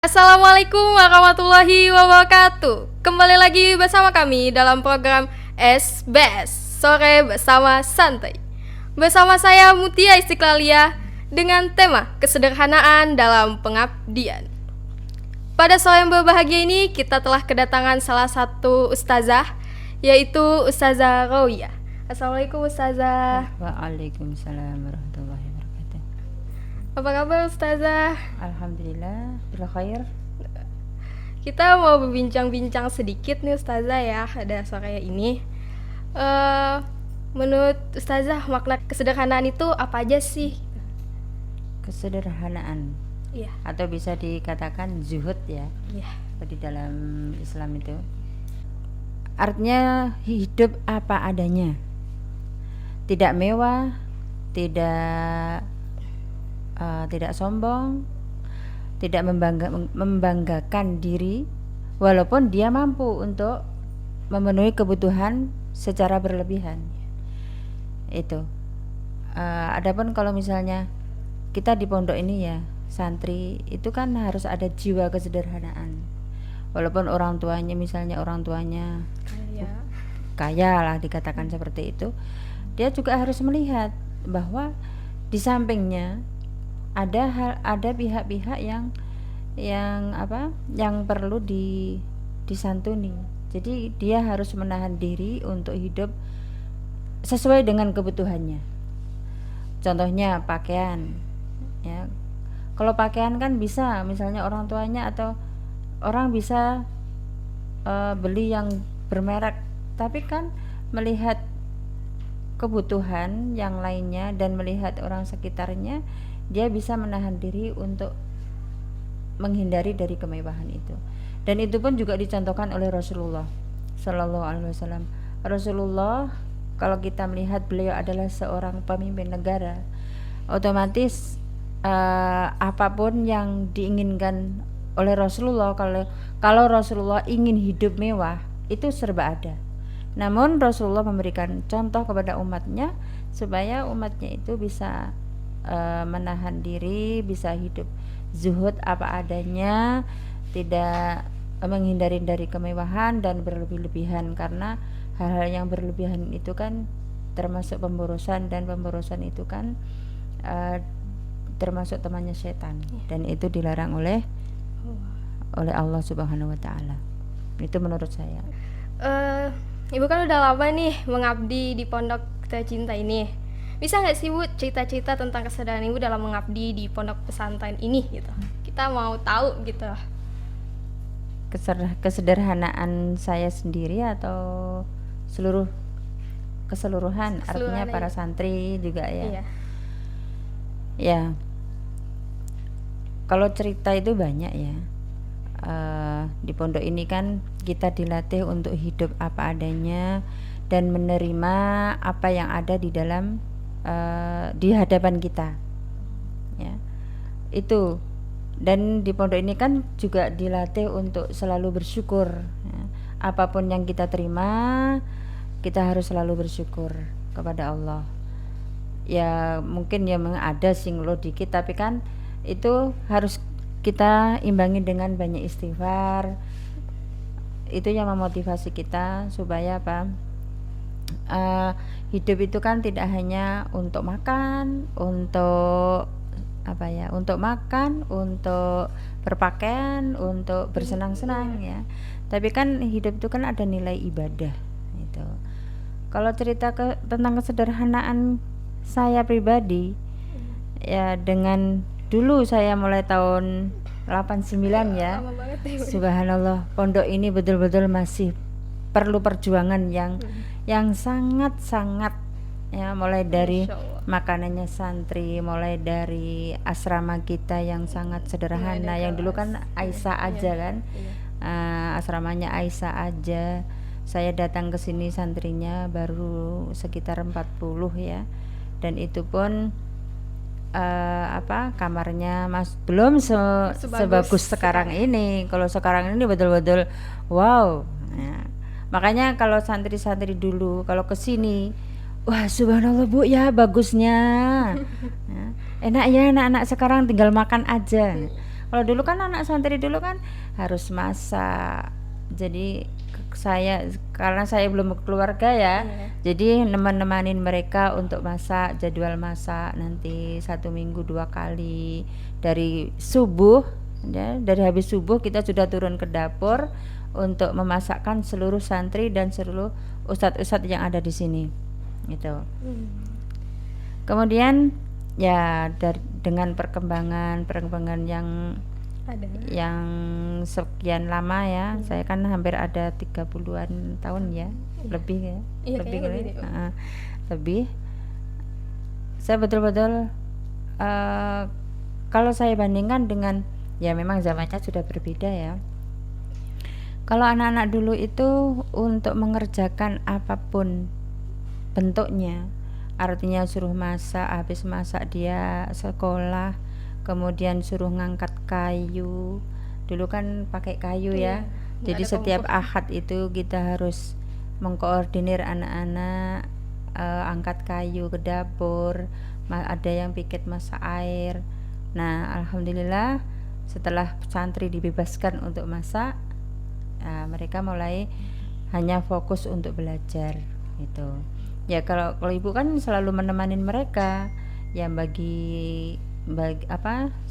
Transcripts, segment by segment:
Assalamualaikum warahmatullahi wabarakatuh. Kembali lagi bersama kami dalam program SBS Sore Bersama Santai. Bersama saya Mutia Istiqlalia dengan tema kesederhanaan dalam pengabdian. Pada sore yang berbahagia ini kita telah kedatangan salah satu ustazah, yaitu Ustazah Rawiyah. Assalamualaikum Ustazah. Waalaikumsalam warahmatullahi wabarakatuh. Apa kabar Ustazah? Alhamdulillah, bila khair. Kita mau berbincang-bincang sedikit nih Ustazah ya pada sore ini. Menurut Ustazah makna kesederhanaan itu apa aja sih? Kesederhanaan, Iya. atau bisa dikatakan zuhud ya, Iya. di dalam Islam itu. Artinya hidup apa adanya. Tidak mewah, tidak sombong, tidak membanggakan diri, walaupun dia mampu untuk memenuhi kebutuhan secara berlebihan. Itu. Adapun kalau misalnya kita di pondok ini ya, santri itu kan harus ada jiwa kesederhanaan. Walaupun orang tuanya kaya lah dikatakan seperti itu, dia juga harus melihat bahwa di sampingnya ada pihak-pihak yang perlu disantuni. Jadi dia harus menahan diri untuk hidup sesuai dengan kebutuhannya. Contohnya pakaian ya. Kalau pakaian kan bisa misalnya orang tuanya atau orang bisa beli yang bermerek, tapi kan melihat kebutuhan yang lainnya dan melihat orang sekitarnya, dia bisa menahan diri untuk menghindari dari kemewahan itu. Dan itu pun juga dicontohkan oleh Rasulullah Sallallahu Alaihi Wasallam. Rasulullah, kalau kita melihat beliau adalah seorang pemimpin negara, otomatis apapun yang diinginkan oleh Rasulullah, kalau Rasulullah ingin hidup mewah, itu serba ada. Namun Rasulullah memberikan contoh kepada umatnya supaya umatnya itu bisa menahan diri, bisa hidup zuhud apa adanya, tidak menghindari dari kemewahan dan berlebih-lebihan, karena hal-hal yang berlebihan itu kan termasuk pemborosan, dan pemborosan itu kan termasuk temannya setan, dan itu dilarang oleh Allah Subhanahu wa taala. Itu menurut saya. Ibu kan udah lama nih mengabdi di Pondok Tercinta ini. Bisa nggak sih Bu cerita-cerita tentang kesadaran Ibu dalam mengabdi di pondok pesantren ini gitu? Kita mau tahu gitu. Kesederhanaan saya sendiri atau keseluruhan, artinya para santri juga ya. Iya. Ya. Kalau cerita itu banyak ya. Di pondok ini kan kita dilatih untuk hidup apa adanya dan menerima apa yang ada di dalam di hadapan kita ya, itu. Dan di pondok ini kan juga dilatih untuk selalu bersyukur ya. Apapun yang kita terima, kita harus selalu bersyukur kepada Allah ya. Mungkin ya ada singglo dikit, tapi kan itu harus kita imbangi dengan banyak istighfar. Itu yang memotivasi kita supaya hidup itu kan tidak hanya untuk makan, untuk berpakaian, untuk bersenang-senang ya. Tapi kan hidup itu kan ada nilai ibadah itu. Kalau cerita tentang kesederhanaan saya pribadi ya, dengan dulu saya mulai tahun 89 ya. Subhanallah, pondok ini betul-betul masih perlu perjuangan yang sangat-sangat ya, mulai dari makanannya santri, mulai dari asrama kita yang sangat sederhana, yang dulu kan Aisyah aja kan. Asramanya Aisyah aja. Saya datang ke sini santrinya baru sekitar 40 ya. Dan itu pun kamarnya belum sebagus sekarang ini. Kalau sekarang ini betul-betul wow ya. Makanya kalau santri-santri dulu kalau kesini, wah subhanallah Bu ya bagusnya ya. Enak ya anak-anak sekarang tinggal makan aja. Kalau dulu kan anak santri dulu kan harus masak. Jadi karena saya belum berkeluarga ya, jadi nemanin mereka untuk masak, jadwal masak nanti 1 minggu 2 kali dari subuh, ya, dari habis subuh kita sudah turun ke dapur untuk memasakkan seluruh santri dan seluruh ustadz-ustadz yang ada di sini, gitu. Kemudian ya dengan perkembangan Ada. yang sekian lama ya, saya kan hampir ada 30-an tahun ya, lebih ya, Iya, lebih kayaknya kali. lebih deh. Lebih. Saya betul-betul kalau saya bandingkan dengan, ya memang zamannya sudah berbeda ya. Kalau anak-anak dulu itu untuk mengerjakan apapun bentuknya, artinya suruh masak, habis masak dia sekolah, kemudian suruh ngangkat kayu. Dulu kan pakai kayu ya. Nggak Jadi ada setiap kompor. ahad itu kita harus mengkoordinir anak-anak, angkat kayu ke dapur, ada yang pikir masak air. Nah, alhamdulillah setelah santri dibebaskan untuk masak, mereka mulai hanya fokus untuk belajar gitu. Ya kalau ibu kan selalu menemani mereka, ya bagi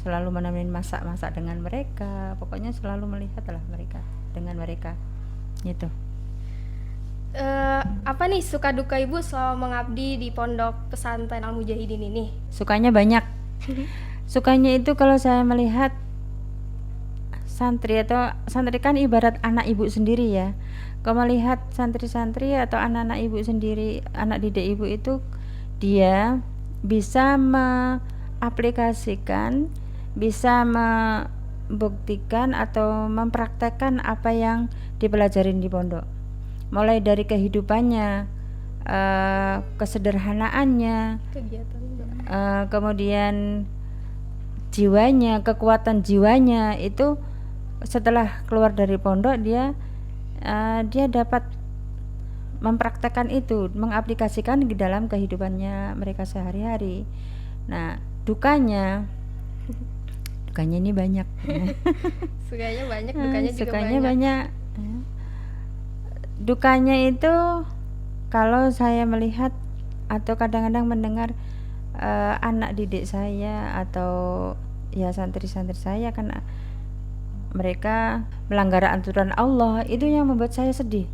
selalu menemani masak dengan mereka, pokoknya selalu melihatlah mereka dengan mereka gitu. Apa nih suka duka ibu selama mengabdi di pondok pesantren Al Mujahidin ini? Sukanya banyak. Sukanya itu kalau saya melihat santri kan ibarat anak ibu sendiri ya. Kalau melihat santri-santri atau anak-anak ibu sendiri, anak didik ibu itu, dia bisa mengaplikasikan, bisa membuktikan atau mempraktekkan apa yang dipelajarin di pondok. Mulai dari kehidupannya, kesederhanaannya, Kegiatan kemudian jiwanya, kekuatan jiwanya itu setelah keluar dari pondok dia dapat mempraktekkan itu, mengaplikasikan di dalam kehidupannya mereka sehari-hari. Nah, dukanya ini banyak. Sukanya banyak, dukanya juga Sukanya banyak. Dukanya itu kalau saya melihat atau kadang-kadang mendengar anak didik saya atau ya santri-santri saya kan mereka melanggar aturan Allah, itu yang membuat saya sedih.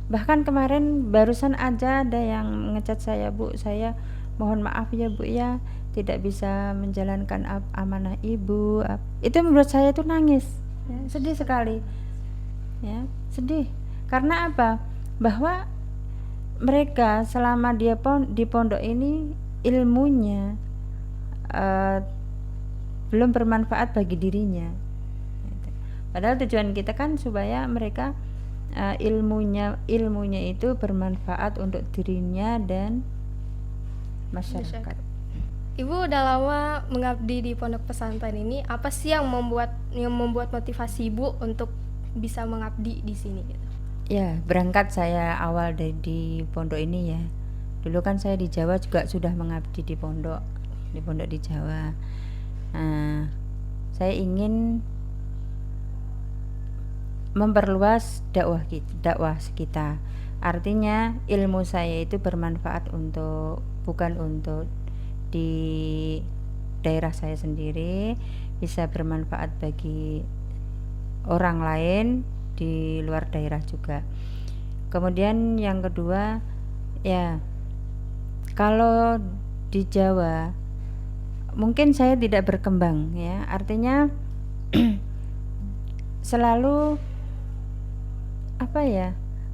Bahkan kemarin barusan aja ada yang ngecat saya, Bu, saya mohon maaf ya Bu ya, tidak bisa menjalankan amanah ibu. Itu membuat saya tuh nangis ya, sedih sekali ya, sedih. Karena apa? Bahwa mereka selama dia di pondok ini ilmunya belum bermanfaat bagi dirinya. Padahal tujuan kita kan supaya mereka ilmunya itu bermanfaat untuk dirinya dan masyarakat. Ibu udah lama mengabdi di pondok pesantren ini. Apa sih yang membuat motivasi ibu untuk bisa mengabdi di sini? Ya, berangkat saya awal di pondok ini ya. Dulu kan saya di Jawa juga sudah mengabdi di pondok di Jawa. Nah, saya ingin memperluas dakwah kita. Artinya ilmu saya itu bermanfaat bukan untuk di daerah saya sendiri, bisa bermanfaat bagi orang lain di luar daerah juga. Kemudian yang kedua, ya kalau di Jawa mungkin saya tidak berkembang ya, artinya selalu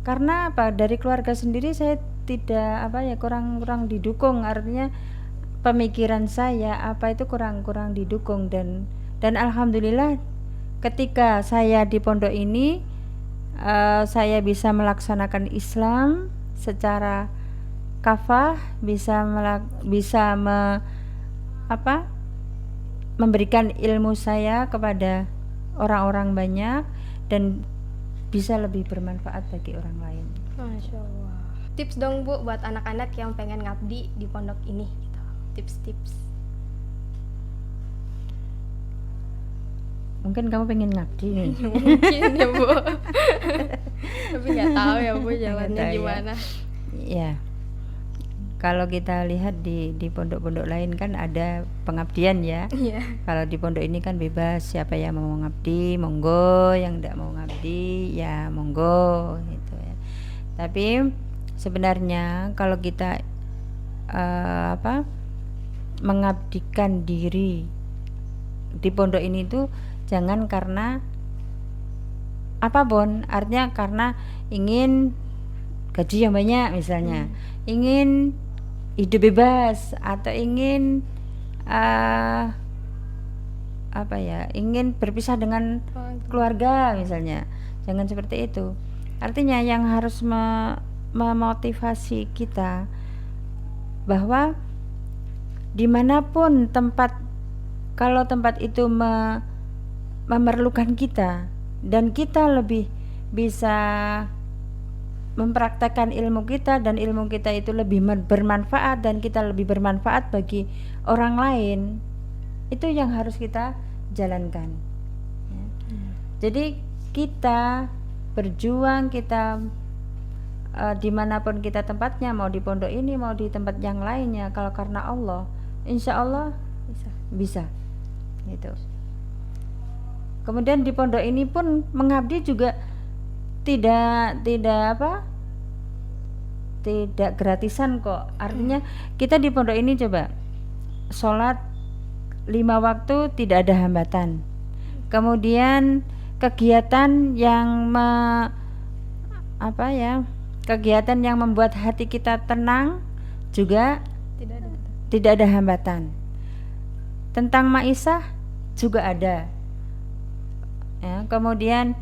karena dari keluarga sendiri saya tidak kurang didukung, artinya pemikiran saya itu kurang didukung dan alhamdulillah ketika saya di pondok ini saya bisa melaksanakan Islam secara kafah, bisa memberikan ilmu saya kepada orang-orang banyak dan bisa lebih bermanfaat bagi orang lain. Masya Allah. Tips dong Bu buat anak-anak yang pengen ngabdi di pondok ini gitu. Tips-tips. Mungkin kamu pengen ngabdi nih. Mungkin ya Bu. Tapi nggak tahu ya Bu jalannya tahu ya. gimana. Ya, kalau kita lihat di pondok-pondok lain kan ada pengabdian ya. Iya. Kalau di pondok ini kan bebas, siapa yang mau ngabdi monggo, yang tidak mau ngabdi ya monggo gitu ya. Tapi sebenarnya kalau kita mengabdikan diri di pondok ini tuh jangan karena apa Bon, artinya karena ingin gaji yang banyak misalnya, ingin hidup bebas atau ingin ingin berpisah dengan keluarga misalnya. Jangan seperti itu. Artinya yang harus memotivasi kita bahwa dimanapun tempat, kalau tempat itu memerlukan kita dan kita lebih bisa mempraktekkan ilmu kita dan ilmu kita itu lebih bermanfaat dan kita lebih bermanfaat bagi orang lain, itu yang harus kita jalankan ya. Jadi kita berjuang, kita dimanapun kita tempatnya, mau di pondok ini mau di tempat yang lainnya, kalau karena Allah insya Allah bisa gitu. Kemudian di pondok ini pun mengabdi juga tidak gratisan kok. Artinya kita di pondok ini coba sholat 5 waktu tidak ada hambatan. Kemudian kegiatan yang kegiatan yang membuat hati kita tenang juga tidak ada hambatan. Tentang maisah juga ada ya. Kemudian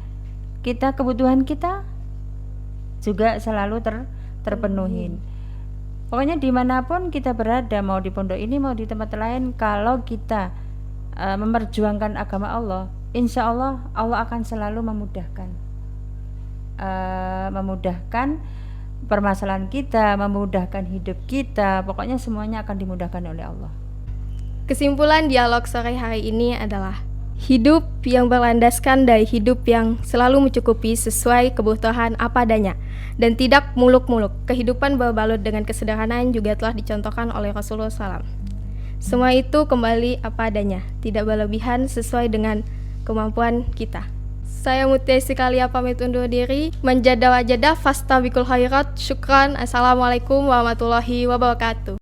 kebutuhan kita juga selalu terpenuhin. Pokoknya dimanapun kita berada, mau di pondok ini mau di tempat lain, kalau kita memperjuangkan agama Allah, insya Allah Allah akan selalu memudahkan permasalahan kita, memudahkan hidup kita. Pokoknya semuanya akan dimudahkan oleh Allah. Kesimpulan dialog sore hari ini adalah hidup yang berlandaskan dari hidup yang selalu mencukupi sesuai kebutuhan apa adanya dan tidak muluk-muluk. Kehidupan berbalut dengan kesederhanaan juga telah dicontohkan oleh Rasulullah SAW. Semua itu kembali apa adanya, tidak berlebihan, sesuai dengan kemampuan kita. Saya Mutia Istiqlaliyah pamit undur diri. Manjada wajada fastabikul khairat. Syukran. Assalamualaikum warahmatullahi wabarakatuh.